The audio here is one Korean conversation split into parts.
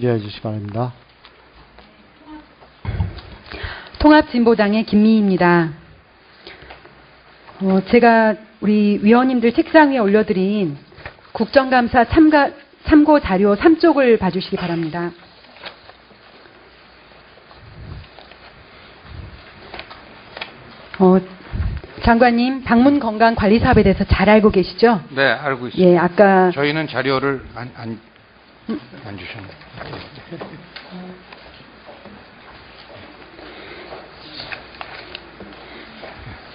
이해해 주시기 바랍니다. 통합진보당의 김미희입니다. 제가 우리 위원님들 책상 위에 올려드린 국정감사 참고 자료 3쪽을 봐주시기 바랍니다. 장관님, 방문 건강 관리 사업에 대해서 잘 알고 계시죠? 네, 알고 있습니다. 예, 아까 저희는 자료를 안 주셨네요.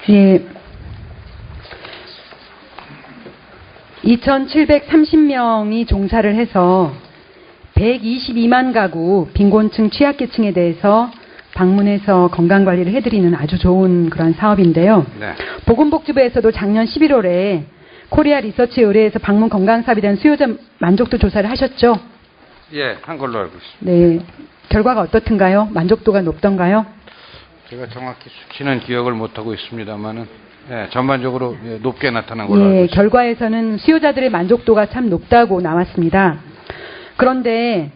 예, 2,730명이 종사를 해서 122만 가구 빈곤층 취약계층에 대해서 방문해서 건강관리를 해드리는 아주 좋은 그런 사업인데요. 네. 보건복지부에서도 작년 11월에 코리아 리서치 의뢰에서 방문 건강사업에 대한 수요자 만족도 조사를 하셨죠? 예, 한 걸로 알고 있습니다. 네. 결과가 어떻든가요? 만족도가 높던가요? 제가 정확히 수치는 기억을 못하고 있습니다만은 예, 전반적으로 높게 나타난 걸로 알고 예, 있습니다. 결과에서는 수요자들의 만족도가 참 높다고 나왔습니다. 그런데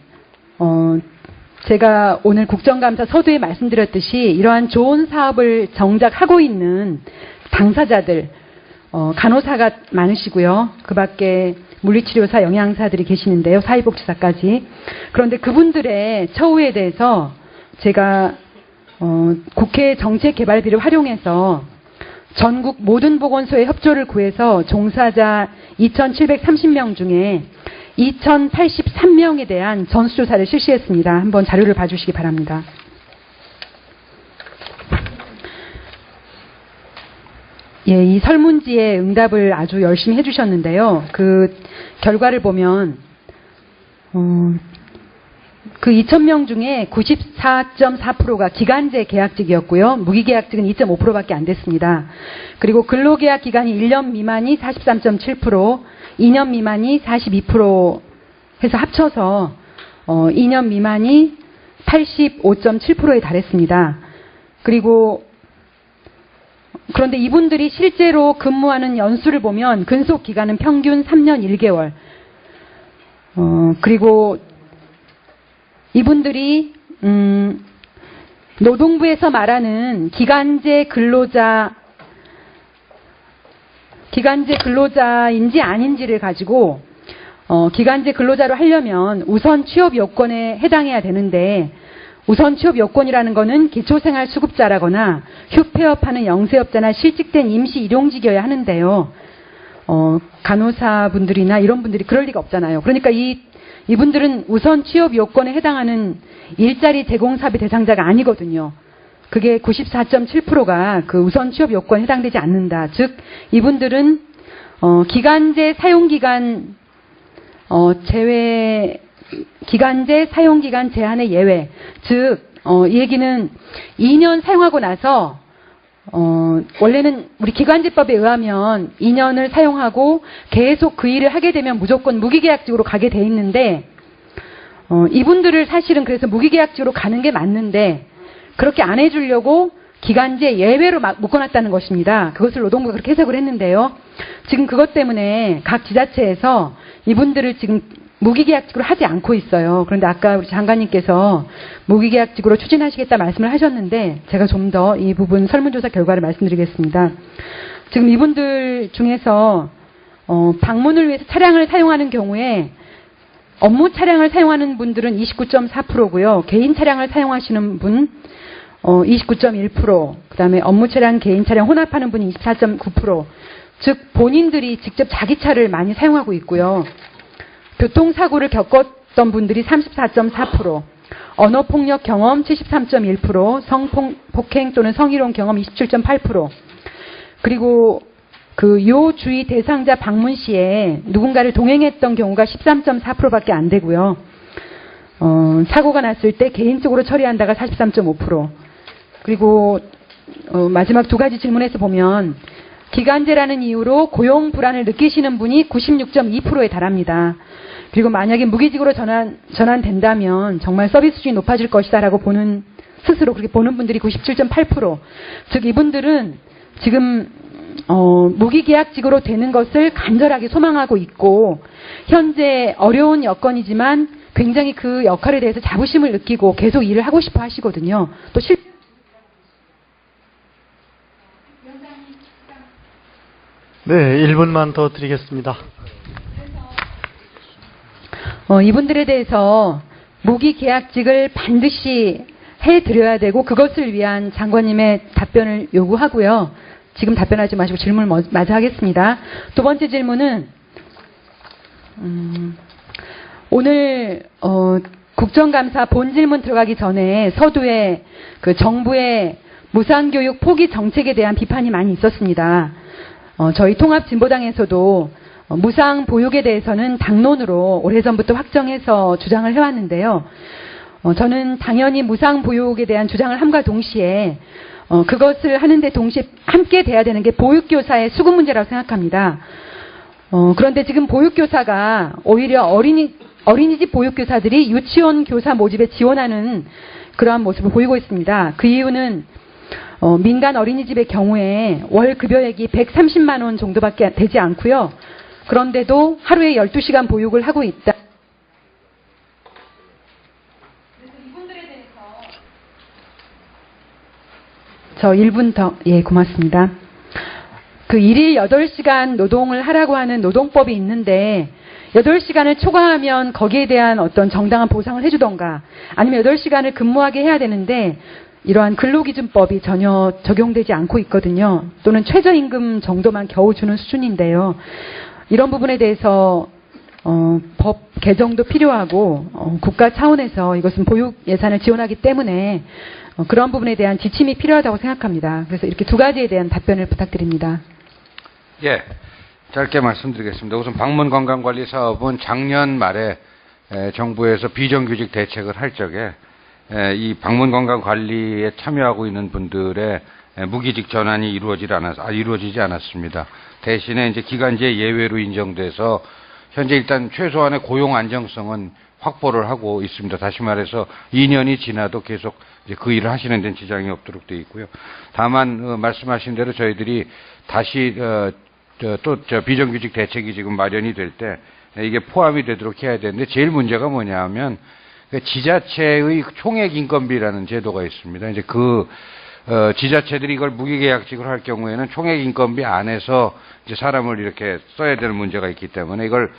제가 오늘 국정감사 서두에 말씀드렸듯이 이러한 좋은 사업을 정작 하고 있는 당사자들, 간호사가 많으시고요. 그 밖에 물리치료사, 영양사들이 계시는데요. 사회복지사까지. 그런데 그분들의 처우에 대해서 제가 국회 정책개발비를 활용해서 전국 모든 보건소의 협조를 구해서 종사자 2,730명 중에 2,083명에 대한 전수조사를 실시했습니다. 한번 자료를 봐주시기 바랍니다. 예, 이 설문지에 응답을 아주 열심히 해주셨는데요. 그 결과를 보면 그 2,000명 중에 94.4%가 기간제 계약직이었고요. 무기계약직은 2.5%밖에 안 됐습니다. 그리고 근로계약 기간이 1년 미만이 43.7%, 2년 미만이 42% 해서 합쳐서 2년 미만이 85.7%에 달했습니다. 그런데 이분들이 실제로 근무하는 연수를 보면 근속 기간은 평균 3년 1개월. 그리고 이분들이 노동부에서 말하는 기간제 근로자인지 아닌지를 가지고 기간제 근로자로 하려면 우선 취업 요건에 해당해야 되는데 우선 취업 요건이라는 거는 기초생활수급자라거나 휴폐업하는 영세업자나 실직된 임시 일용직이어야 하는데요. 간호사분들이나 이런 분들이 그럴 리가 없잖아요. 그러니까 이분들은 우선 취업 요건에 해당하는 일자리 제공 사업의 대상자가 아니거든요. 그게 94.7%가 그 우선 취업 요건에 해당되지 않는다. 즉 이분들은 기간제 사용기간 기간제 사용기간 제한의 예외. 즉 이 얘기는 2년 사용하고 나서 원래는 우리 기간제법에 의하면 2년을 사용하고 계속 그 일을 하게 되면 무조건 무기계약직으로 가게 돼 있는데 이분들을 사실은 그래서 무기계약직으로 가는 게 맞는데 그렇게 안 해주려고 기간제 예외로 막 묶어놨다는 것입니다. 그것을 노동부가 그렇게 해석을 했는데요. 지금 그것 때문에 각 지자체에서 이분들을 지금 무기계약직으로 하지 않고 있어요. 그런데 아까 우리 장관님께서 무기계약직으로 추진하시겠다 말씀을 하셨는데 제가 좀 더 이 부분 설문조사 결과를 말씀드리겠습니다. 지금 이분들 중에서 방문을 위해서 차량을 사용하는 경우에 업무 차량을 사용하는 분들은 29.4%고요. 개인 차량을 사용하시는 분 29.1%, 그다음에 업무 차량, 개인 차량 혼합하는 분이 24.9%. 즉 본인들이 직접 자기 차를 많이 사용하고 있고요. 교통사고를 겪었던 분들이 34.4%, 언어폭력 경험 73.1%, 성폭행 또는 성희롱 경험 27.8%, 그리고 그 요 주의 대상자 방문 시에 누군가를 동행했던 경우가 13.4%밖에 안 되고요. 사고가 났을 때 개인적으로 처리한다가 43.5%. 그리고 마지막 두 가지 질문에서 보면 기간제라는 이유로 고용 불안을 느끼시는 분이 96.2%에 달합니다. 그리고 만약에 무기직으로 전환된다면 정말 서비스 수준이 높아질 것이다라고 스스로 그렇게 보는 분들이 97.8%. 즉 이분들은 지금 무기계약직으로 되는 것을 간절하게 소망하고 있고 현재 어려운 여건이지만 굉장히 그 역할에 대해서 자부심을 느끼고 계속 일을 하고 싶어 하시거든요. 또 네, 1분만 더 드리겠습니다. 이분들에 대해서 무기계약직을 반드시 해드려야 되고 그것을 위한 장관님의 답변을 요구하고요. 지금 답변하지 마시고 질문을 마저 하겠습니다. 두 번째 질문은 오늘 국정감사 본질문 들어가기 전에 서두에 그 정부의 무상교육 포기 정책에 대한 비판이 많이 있었습니다. 저희 통합진보당에서도 무상보육에 대해서는 당론으로 오래전부터 확정해서 주장을 해왔는데요. 저는 당연히 무상보육에 대한 주장을 함과 동시에 그것을 하는데 동시에 함께 돼야 되는 게 보육교사의 수급 문제라고 생각합니다. 그런데 지금 보육교사가 오히려 어린이집 보육교사들이 유치원 교사 모집에 지원하는 그러한 모습을 보이고 있습니다. 그 이유는 민간 어린이집의 경우에 월 급여액이 130만 원 정도밖에 되지 않고요. 그런데도 하루에 12시간 보육을 하고 있다. 그래서 이분들에 대해서 저 1분 더, 예, 고맙습니다. 그 1일 8시간 노동을 하라고 하는 노동법이 있는데 8시간을 초과하면 거기에 대한 어떤 정당한 보상을 해주던가 아니면 8시간을 근무하게 해야 되는데 이러한 근로기준법이 전혀 적용되지 않고 있거든요. 또는 최저임금 정도만 겨우 주는 수준인데요. 이런 부분에 대해서 법 개정도 필요하고 국가 차원에서 이것은 보육 예산을 지원하기 때문에 그런 부분에 대한 지침이 필요하다고 생각합니다. 그래서 이렇게 두 가지에 대한 답변을 부탁드립니다. 예, 짧게 말씀드리겠습니다. 우선 방문관광관리 사업은 작년 말에 정부에서 비정규직 대책을 할 적에 이 방문관광관리에 참여하고 있는 분들의 무기직 전환이 이루어지지 않았습니다. 대신에 이제 기간제 예외로 인정돼서 현재 일단 최소한의 고용 안정성은 확보를 하고 있습니다. 다시 말해서 2년이 지나도 계속 이제 그 일을 하시는 데는 지장이 없도록 되어 있고요. 다만 말씀하신 대로 저희들이 다시 또 비정규직 대책이 지금 마련이 될 때 이게 포함이 되도록 해야 되는데 제일 문제가 뭐냐면 지자체의 총액 인건비라는 제도가 있습니다. 이제 지자체들이 이걸 무기계약직으로 할 경우에는 총액 인건비 안에서 이제 사람을 이렇게 써야 되는 문제가 있기 때문에 이걸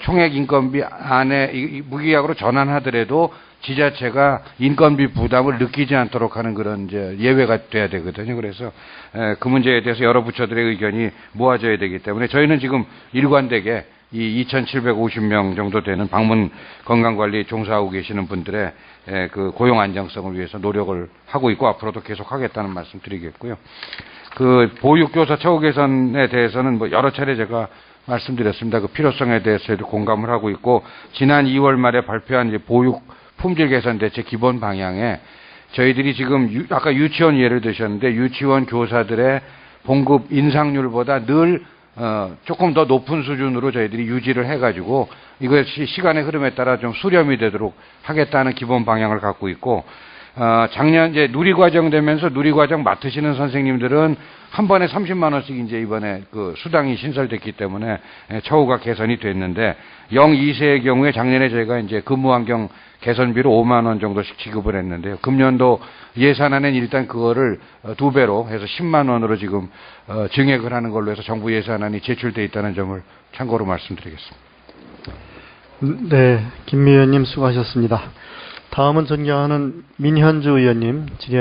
총액 인건비 안에 무기계약으로 전환하더라도 지자체가 인건비 부담을 느끼지 않도록 하는 그런 이제 예외가 돼야 되거든요. 그래서 그 문제에 대해서 여러 부처들의 의견이 모아져야 되기 때문에 저희는 지금 일관되게 이 2,750명 정도 되는 방문 건강관리 종사하고 계시는 분들의 그 고용 안정성을 위해서 노력을 하고 있고 앞으로도 계속 하겠다는 말씀 드리겠고요. 그 보육교사 처우 개선에 대해서는 뭐 여러 차례 제가 말씀드렸습니다. 그 필요성에 대해서도 공감을 하고 있고 지난 2월 말에 발표한 이제 보육 품질 개선 대책 기본 방향에 저희들이 지금 아까 유치원 예를 드셨는데 유치원 교사들의 봉급 인상률보다 늘 조금 더 높은 수준으로 저희들이 유지를 해가지고 이것이 시간의 흐름에 따라 좀 수렴이 되도록 하겠다는 기본 방향을 갖고 있고 작년 이제 누리과정 되면서 누리과정 맡으시는 선생님들은 한 번에 30만 원씩 이제 이번에 그 수당이 신설됐기 때문에 처우가 개선이 됐는데 0-2세의 경우에 작년에 저희가 이제 근무환경 개선비로 5만 원 정도씩 지급을 했는데요. 금년도 예산안엔 일단 그거를 2배로 해서 10만 원으로 지금 증액을 하는 걸로 해서 정부 예산안이 제출돼 있다는 점을 참고로 말씀드리겠습니다. 네, 김미 의원님 수고하셨습니다. 다음은 존경하는 민현주 의원님 질의